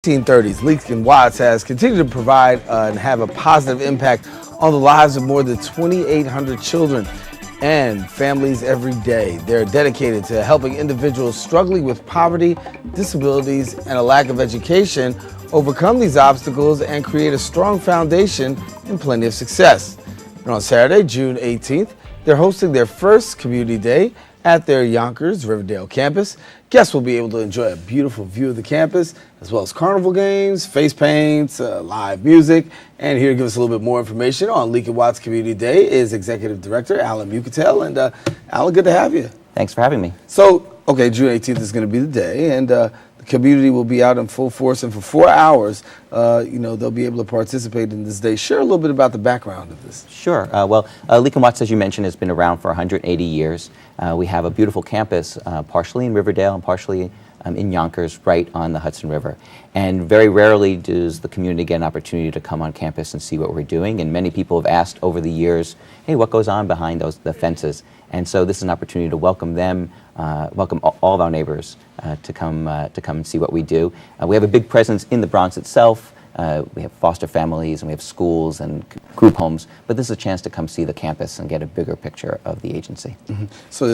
1930s, Leake and Watts has continued to provide and have a positive impact on the lives of more than 2,800 children and families every day. They're dedicated to helping individuals struggling with poverty, disabilities, and a lack of education overcome these obstacles and create a strong foundation and plenty of success. And on Saturday, June 18th, they're hosting their first community day at their Yonkers, Riverdale campus. Guests will be able to enjoy a beautiful view of the campus, as well as carnival games, face paints, live music. And here to give us a little bit more information on Leake and Watts Community Day is Executive Director Alan Mucatel. And Alan, good to have you. Thanks for having me. So, okay, June 18th is going to be the day, and the community will be out in full force, and for 4 hours, they'll be able to participate in this day. Share a little bit about the background of this. Sure. Leake and Watts, as you mentioned, has been around for 180 years. We have a beautiful campus, partially in Riverdale and partially in Yonkers, right on the Hudson River. And very rarely does the community get an opportunity to come on campus and see what we're doing. And many people have asked over the years, hey, what goes on behind the fences? And so this is an opportunity to welcome them, welcome all of our neighbors to come and see what we do. We have a big presence in the Bronx itself. We have foster families and we have schools and group homes, but this is a chance to come see the campus and get a bigger picture of the agency. Mm-hmm. So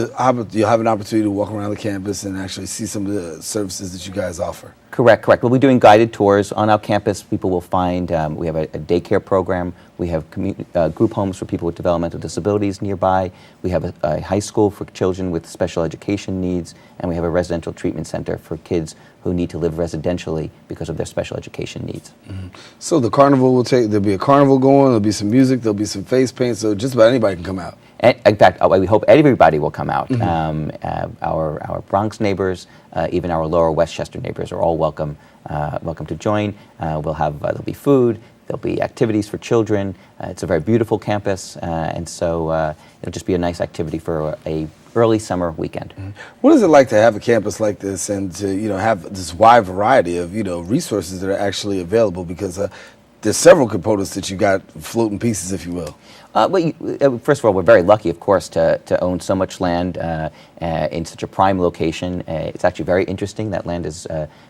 you'll have an opportunity to walk around the campus and actually see some of the services that you guys offer. Correct. We'll be doing guided tours on our campus. People will find, we have a daycare program. We have group homes for people with developmental disabilities nearby. We have a high school for children with special education needs, and we have a residential treatment center for kids who need to live residentially because of their special education needs. Mm-hmm. So the carnival there'll be a carnival going, there'll be some music, there'll be some face paint, so just about anybody can come out. In fact, we hope everybody will come out. Mm-hmm. Our Bronx neighbors, even our Lower Westchester neighbors are all welcome to join. There'll be food, there'll be activities for children. It's a very beautiful campus, and so it'll just be a nice activity for a early summer weekend. Mm-hmm. What is it like to have a campus like this and to have this wide variety of resources that are actually available? Because there's several components that you got, floating pieces, if you will. First of all, we're very lucky, of course, to own so much land in such a prime location. It's actually very interesting. That land has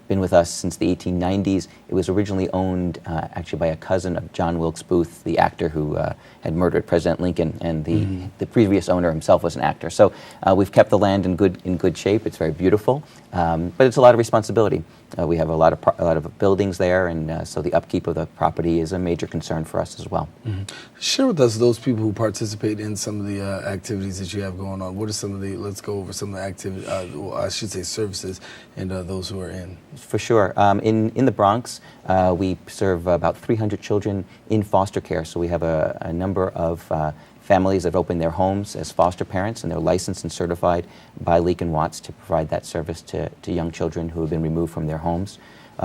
been with us since the 1890s. It was originally owned actually by a cousin of John Wilkes Booth, the actor who had murdered President Lincoln, and the previous owner himself was an actor. So we've kept the land in good shape. It's very beautiful, but it's a lot of responsibility. We have a lot of buildings there, and so the upkeep of the property is a major concern for us as well. Mm-hmm. Share with us those people who participate in some of the activities that you have going on. What are some of the, let's go over some of the activities, I should say services, and those who are in. For sure. In the Bronx, we serve about 300 children in foster care, so we have a number of families that have opened their homes as foster parents, and they're licensed and certified by Leake and Watts to provide that service to young children who have been removed from their homes.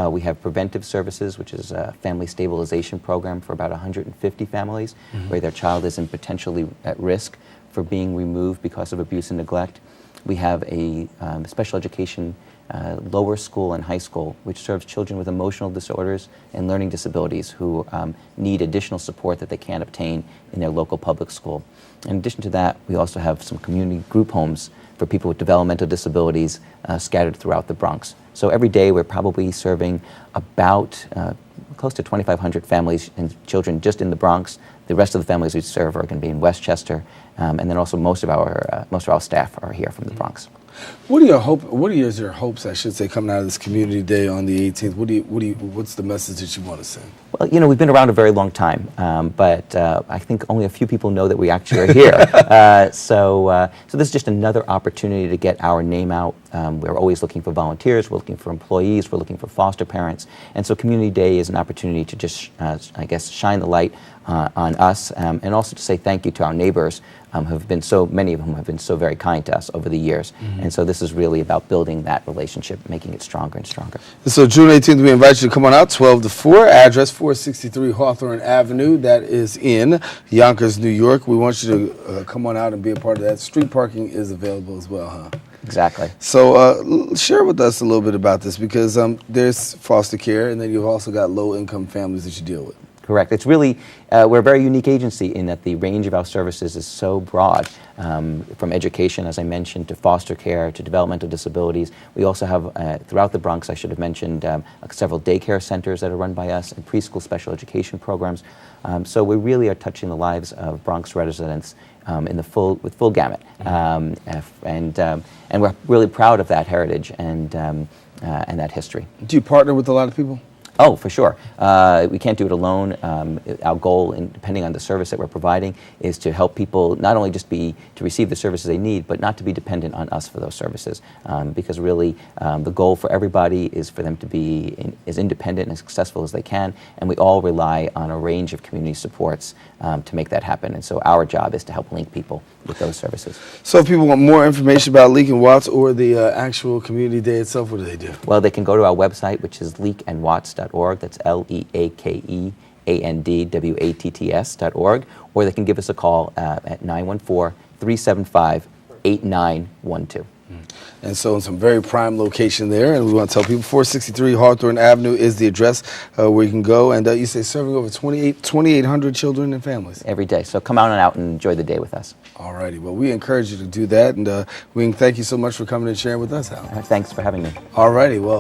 We have preventive services, which is a family stabilization program for about 150 families, where their child is potentially at risk for being removed because of abuse and neglect. We have a special education lower school and high school, which serves children with emotional disorders and learning disabilities who need additional support that they can't obtain in their local public school. In addition to that, we also have some community group homes for people with developmental disabilities scattered throughout the Bronx. So every day we're probably serving about close to 2,500 families and children just in the Bronx. The rest of the families we serve are going to be in Westchester, and then also most of our staff are here from the Bronx. What are your hopes, I should say, coming out of this community day on the 18th? What's the message that you want to send? Well, we've been around a very long time, but I think only a few people know that we actually are here. So this is just another opportunity to get our name out. We're always looking for volunteers, we're looking for employees, we're looking for foster parents, and so Community Day is an opportunity to just, shine the light on us, and also to say thank you to our neighbors, many of whom have been so very kind to us over the years. And so this is really about building that relationship, making it stronger and stronger. So June 18th, we invite you to come on out, 12 to 4, address 463 Hawthorne Avenue. That is in Yonkers, New York. We want you to come on out and be a part of that. Street parking is available as well, huh? Exactly. So share with us a little bit about this, because there's foster care, and then you've also got low-income families that you deal with. Correct. It's really, we're a very unique agency in that the range of our services is so broad, from education, as I mentioned, to foster care, to developmental disabilities. We also have, throughout the Bronx, I should have mentioned, several daycare centers that are run by us and preschool special education programs. So we really are touching the lives of Bronx residents with full gamut. And we're really proud of that heritage and that history. Do you partner with a lot of people? Oh, for sure. We can't do it alone. Our goal, depending on the service that we're providing, is to help people not only just to receive the services they need, but not to be dependent on us for those services. Because really, the goal for everybody is for them to be as independent and as successful as they can, and we all rely on a range of community supports to make that happen. And so our job is to help link people with those services. So if people want more information about Leake and Watts or the actual community day itself, what do they do? Well, they can go to our website, which is leakeandwatts.org. That's leakeandwatts.org. Or they can give us a call at 914-375-8912. And so in some very prime location there, and we want to tell people 463 Hawthorne Avenue is the address where you can go. And you say serving over 2,800 children and families. Every day. So come on out and enjoy the day with us. All righty. Well, we encourage you to do that. And we thank you so much for coming and sharing with us, Al. Thanks for having me. All righty. Well.